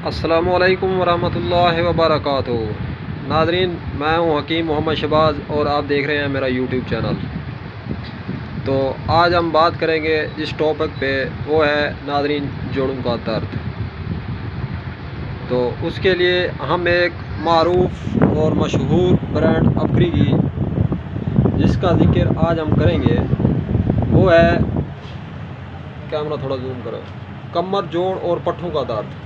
السلام علیکم ورحمۃ اللہ وبرکاتہ۔ ناظرین، میں ہوں حکیم محمد شہباز اور آپ دیکھ رہے ہیں میرا یوٹیوب چینل۔ تو آج ہم بات کریں گے جس ٹاپک پہ، وہ ہے ناظرین جوڑوں کا درد۔ تو اس کے لیے ہم ایک معروف اور مشہور برانڈ افریقی جس کا ذکر آج ہم کریں گے، وہ ہے، کیمرہ تھوڑا زوم کرو، کمر جوڑ اور پٹھوں کا درد۔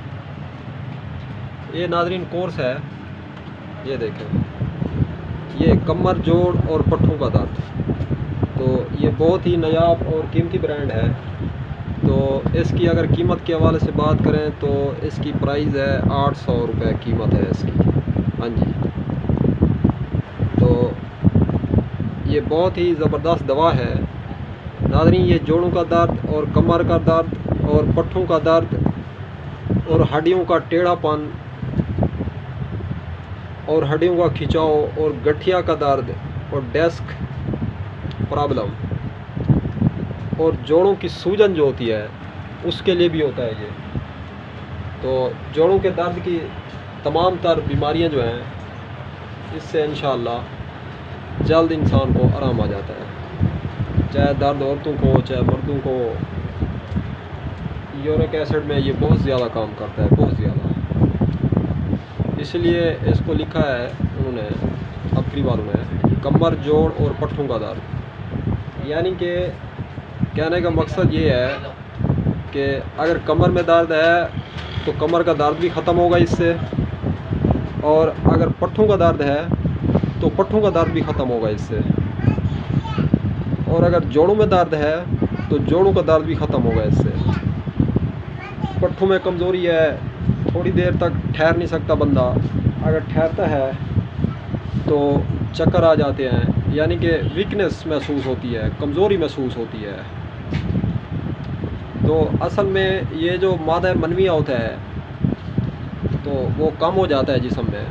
یہ ناظرین کورس ہے، یہ دیکھیں، یہ کمر جوڑ اور پٹھوں کا درد۔ تو یہ بہت ہی نایاب اور قیمتی برانڈ ہے۔ تو اس کی اگر قیمت کے حوالے سے بات کریں تو اس کی پرائز ہے 800 روپے قیمت ہے اس کی۔ ہاں جی، تو یہ بہت ہی زبردست دوا ہے ناظرین۔ یہ جوڑوں کا درد اور کمر کا درد اور پٹھوں کا درد اور ہڈیوں کا ٹیڑھا پن اور ہڈیوں کا کھچاؤ اور گٹھیا کا درد اور ڈیسک پرابلم اور جوڑوں کی سوجن جو ہوتی ہے اس کے لیے بھی ہوتا ہے یہ۔ تو جوڑوں کے درد کی تمام تر بیماریاں جو ہیں، اس سے انشاءاللہ جلد انسان کو آرام آ جاتا ہے، چاہے درد عورتوں کو چاہے مردوں کو۔ یورک ایسڈ میں یہ بہت زیادہ کام کرتا ہے، بہت زیادہ، اس لیے اس کو لکھا ہے انہوں نے، افری والوں نے، کمر جوڑ اور پٹھوں کا درد۔ یعنی کہ کہنے کا مقصد یہ ہے کہ اگر کمر میں درد ہے تو کمر کا درد بھی ختم ہوگا اس سے، اور اگر پٹھوں کا درد ہے تو پٹھوں کا درد بھی ختم ہوگا اس سے، اور اگر جوڑوں میں درد ہے تو جوڑوں کا درد بھی ختم ہوگا اس سے۔ پٹھوں میں کمزوری ہے، تھوڑی دیر تک ٹھہر نہیں سکتا بندہ، اگر ٹھہرتا ہے تو چکر آ جاتے ہیں، یعنی کہ ویکنس محسوس ہوتی ہے، کمزوری محسوس ہوتی ہے۔ تو اصل میں یہ جو مادہ منویہ ہوتا ہے تو وہ کم ہو جاتا ہے جسم میں۔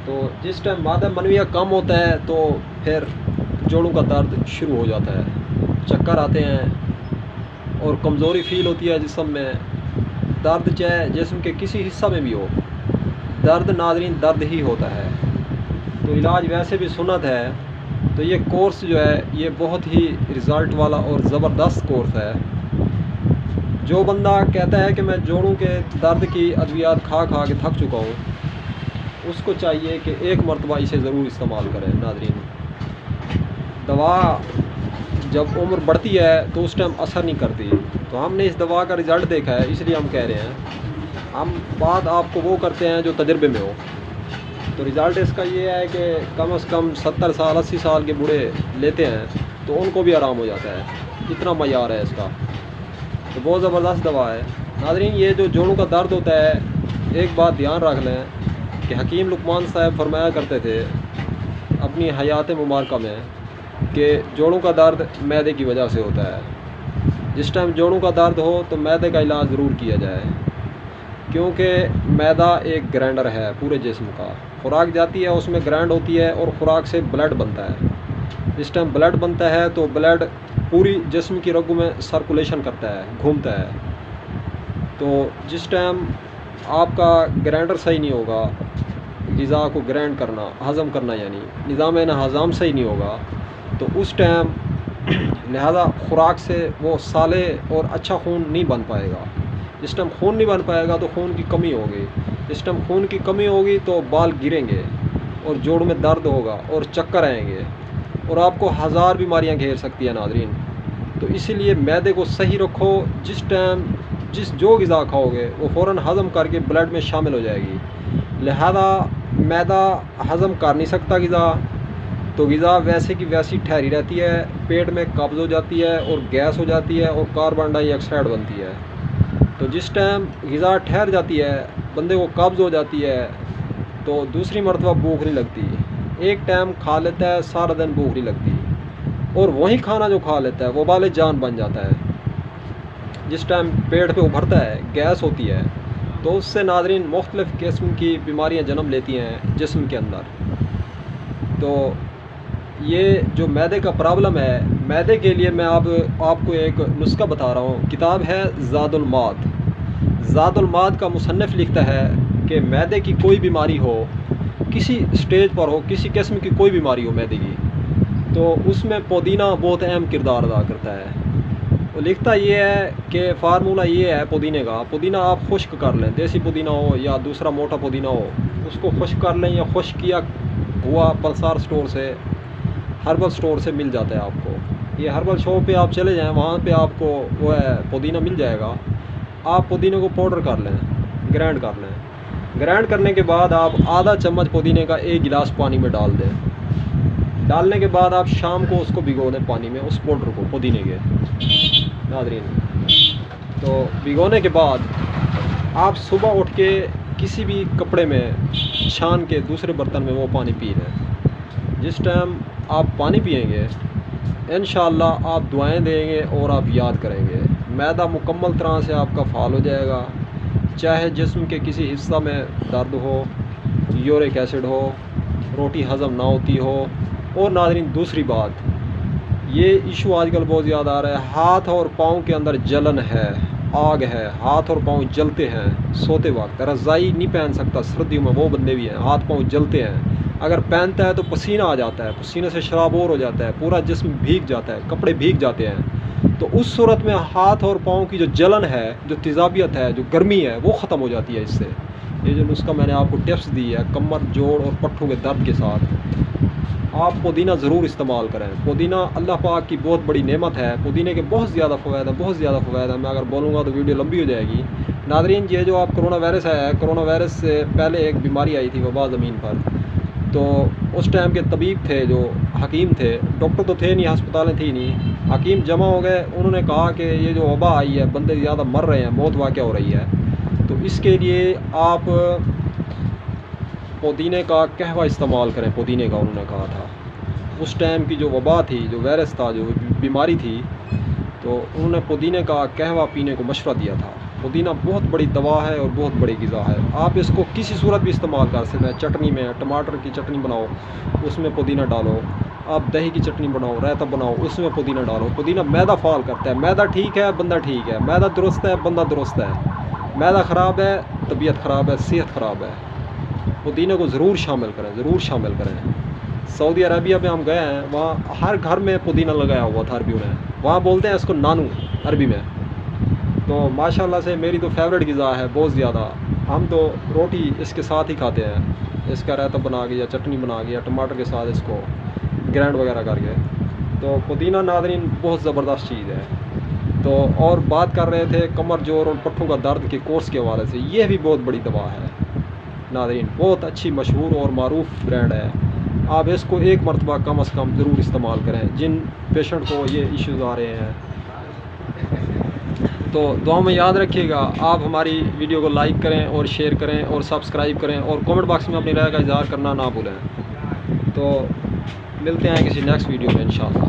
تو جس ٹائم مادہ منویہ کم ہوتا ہے تو پھر جوڑوں کا درد شروع ہو جاتا ہے، چکر آتے ہیں اور کمزوری فیل ہوتی ہے جسم میں۔ درد چاہے جسم کے کسی حصہ میں بھی ہو، درد ناظرین درد ہی ہوتا ہے۔ تو علاج ویسے بھی سنت ہے۔ تو یہ کورس جو ہے یہ بہت ہی رزلٹ والا اور زبردست کورس ہے۔ جو بندہ کہتا ہے کہ میں جوڑوں کے درد کی ادویات کھا کھا کے تھک چکا ہوں، اس کو چاہیے کہ ایک مرتبہ اسے ضرور استعمال کرے ناظرین۔ دوا جب عمر بڑھتی ہے تو اس ٹائم اثر نہیں کرتی، تو ہم نے اس دوا کا رزلٹ دیکھا ہے، اس لیے ہم کہہ رہے ہیں۔ ہم بات آپ کو وہ کرتے ہیں جو تجربے میں ہو۔ تو رزلٹ اس کا یہ ہے کہ کم از کم 70 سال 80 سال کے بوڑھے لیتے ہیں تو ان کو بھی آرام ہو جاتا ہے، اتنا معیار ہے اس کا۔ تو بہت زبردست دوا ہے ناظرین۔ یہ جو جوڑوں کا درد ہوتا ہے، ایک بات دھیان رکھ لیں کہ حکیم لقمان صاحب فرمایا کرتے تھے اپنی حیات مبارکہ میں کہ جوڑوں کا درد معدے کی وجہ سے ہوتا ہے۔ جس ٹائم جوڑوں کا درد ہو تو معدے کا علاج ضرور کیا جائے، کیونکہ معدہ ایک گرائنڈر ہے پورے جسم کا۔ خوراک جاتی ہے اس میں گرائنڈ ہوتی ہے اور خوراک سے بلڈ بنتا ہے۔ جس ٹائم بلڈ بنتا ہے تو بلڈ پوری جسم کی رگوں میں سرکولیشن کرتا ہے، گھومتا ہے۔ تو جس ٹائم آپ کا گرائنڈر صحیح نہیں ہوگا، غذا کو گرائنڈ کرنا، ہضم کرنا، یعنی نظام ہضم صحیح نہیں ہوگا، تو اس ٹائم لہذا خوراک سے وہ صالح اور اچھا خون نہیں بن پائے گا۔ جس ٹائم خون نہیں بن پائے گا تو خون کی کمی ہوگی، جس ٹائم خون کی کمی ہوگی تو بال گریں گے اور جوڑوں میں درد ہوگا اور چکر آئیں گے اور آپ کو ہزار بیماریاں گھیر سکتی ہیں ناظرین۔ تو اسی لیے معدے کو صحیح رکھو، جس ٹائم جو غذا کھاؤ گے وہ فوراً ہضم کر کے بلڈ میں شامل ہو جائے گی۔ لہذا معدہ ہضم کر نہیں سکتا غذا، تو غذا ویسے کی ویسی ٹھہری رہتی ہے، پیٹ میں قبض ہو جاتی ہے اور گیس ہو جاتی ہے اور کاربن ڈائی آکسائڈ بنتی ہے۔ تو جس ٹائم غذا ٹھہر جاتی ہے، بندے کو قبض ہو جاتی ہے، تو دوسری مرتبہ بھوک نہیں لگتی۔ ایک ٹائم کھا لیتا ہے، سارا دن بھوک نہیں لگتی، اور وہی کھانا جو کھا لیتا ہے وہ وبال جان بن جاتا ہے۔ جس ٹائم پیٹ پہ ابھرتا ہے، گیس ہوتی ہے، تو اس سے ناظرین مختلف قسم کی بیماریاں جنم لیتی ہیں جسم کے اندر۔ تو یہ جو معدے کا پرابلم ہے، معدے کے لیے میں آپ کو ایک نسخہ بتا رہا ہوں۔ کتاب ہے زاد المعاد، زاد المعاد کا مصنف لکھتا ہے کہ معدے کی کوئی بیماری ہو، کسی سٹیج پر ہو، کسی قسم کی کوئی بیماری ہو معدے کی، تو اس میں پودینہ بہت اہم کردار ادا کرتا ہے۔ وہ لکھتا یہ ہے کہ فارمولہ یہ ہے پودینے کا، پودینہ آپ خشک کر لیں، دیسی پودینہ ہو یا دوسرا موٹا پودینہ ہو، اس کو خشک کر لیں یا خشک کیا ہوا پلسار سٹور سے، ہربل سٹور سے مل جاتا ہے آپ کو۔ یہ ہربل شاپ پہ آپ چلے جائیں، وہاں پہ آپ کو وہ ہے پودینہ مل جائے گا۔ آپ پودینے کو پاؤڈر کر لیں، گرائنڈ کر لیں۔ گرائنڈ کرنے کے بعد آپ آدھا چمچ پودینے کا 1 گلاس پانی میں ڈال دیں۔ ڈالنے کے بعد آپ شام کو اس کو بھگو دیں پانی میں، اس پاؤڈر کو پودینے کے ناظرین۔ تو بھگونے کے بعد آپ صبح اٹھ کے کسی بھی کپڑے میں چھان کے دوسرے برتن میں وہ پانی پی لیں۔ جس ٹائم آپ پانی پئیں گے انشاءاللہ آپ دعائیں دیں گے اور آپ یاد کریں گے، معدہ مکمل طرح سے آپ کا فعال ہو جائے گا۔ چاہے جسم کے کسی حصہ میں درد ہو، یورک ایسڈ ہو، روٹی ہضم نہ ہوتی ہو۔ اور ناظرین دوسری بات، یہ ایشو آج کل بہت زیادہ آ رہا ہے، ہاتھ اور پاؤں کے اندر جلن ہے، آگ ہے، ہاتھ اور پاؤں جلتے ہیں سوتے وقت۔ رضائی نہیں پہن سکتا سردیوں میں، وہ بندے بھی ہیں ہاتھ پاؤں جلتے ہیں، اگر پہنتا ہے تو پسینہ آ جاتا ہے، پسینے سے شرابور ہو جاتا ہے، پورا جسم بھیگ جاتا ہے، کپڑے بھیگ جاتے ہیں۔ تو اس صورت میں ہاتھ اور پاؤں کی جو جلن ہے، جو تیزابیت ہے، جو گرمی ہے، وہ ختم ہو جاتی ہے اس سے۔ یہ جو نسخہ میں نے آپ کو ٹپس دی ہے کمر جوڑ اور پٹھوں کے درد کے ساتھ، آپ پودینہ ضرور استعمال کریں۔ پودینہ اللہ پاک کی بہت بڑی نعمت ہے، پودینے کے بہت زیادہ فوائد ہیں، بہت زیادہ فوائد ہیں۔ میں اگر بولوں گا تو ویڈیو لمبی ہو جائے گی۔ ناظرین یہ جو آپ کرونا وائرس ہے، کرونا وائرس سے پہلے ایک بیماری آئی تھی وبا زمین پر، تو اس ٹائم کے طبیب تھے جو حکیم تھے، ڈاکٹر تو تھے نہیں، ہسپتالیں تھیں نہیں، حکیم جمع ہو گئے، انہوں نے کہا کہ یہ جو وبا آئی ہے بندے زیادہ مر رہے ہیں، موت واقع ہو رہی ہے، تو اس کے لیے آپ پودینے کا قہوہ استعمال کریں۔ پودینے کا انہوں نے کہا تھا، اس ٹائم کی جو وبا تھی، جو وائرس تھا، جو بیماری تھی، تو انہوں نے پودینے کا قہوہ پینے کو مشورہ دیا تھا۔ پودینہ بہت بڑی دوا ہے اور بہت بڑی غذا ہے، آپ اس کو کسی صورت بھی استعمال کر سکتے ہیں۔ چٹنی میں ٹماٹر کی چٹنی بناؤ، اس میں پودینہ ڈالو، آپ دہی کی چٹنی بناؤ، رائتا بناؤ، اس میں پودینہ ڈالو۔ پودینہ معدہ فعال کرتا ہے، معدہ ٹھیک ہے بندہ ٹھیک ہے، معدہ درست ہے بندہ درست ہے، معدہ خراب ہے طبیعت خراب ہے، صحت خراب ہے۔ پودینے کو ضرور شامل کریں، ضرور شامل کریں۔ سعودی عربیہ میں ہم گئے ہیں، وہاں ہر گھر میں پودینہ لگایا ہوا تھا عربیوں نے، وہاں بولتے ہیں اس کو نانو عربی میں۔ تو ماشاءاللہ سے میری تو فیوریٹ غذا ہے بہت زیادہ، ہم تو روٹی اس کے ساتھ ہی کھاتے ہیں، اس کا رائتا بنا کے یا چٹنی بنا کے یا ٹماٹر کے ساتھ اس کو گرائنڈ وغیرہ کر کے۔ تو پودینہ ناظرین بہت زبردست چیز ہے۔ تو اور بات کر رہے تھے کمر جوڑ اور پٹھوں کا درد کے کورس کے حوالے سے، یہ بھی بہت بڑی دوا ہے ناظرین، بہت اچھی مشہور اور معروف برانڈ ہے۔ آپ اس کو 1 مرتبہ کم از کم ضرور استعمال کریں جن پیشنٹ کو یہ ایشوز آ رہے ہیں۔ تو دعاؤں میں یاد رکھیے گا، آپ ہماری ویڈیو کو لائک کریں اور شیئر کریں اور سبسکرائب کریں اور کامنٹ باکس میں اپنی رائے کا اظہار کرنا نہ بھولیں۔ تو ملتے ہیں کسی نیکسٹ ویڈیو میں انشاءاللہ۔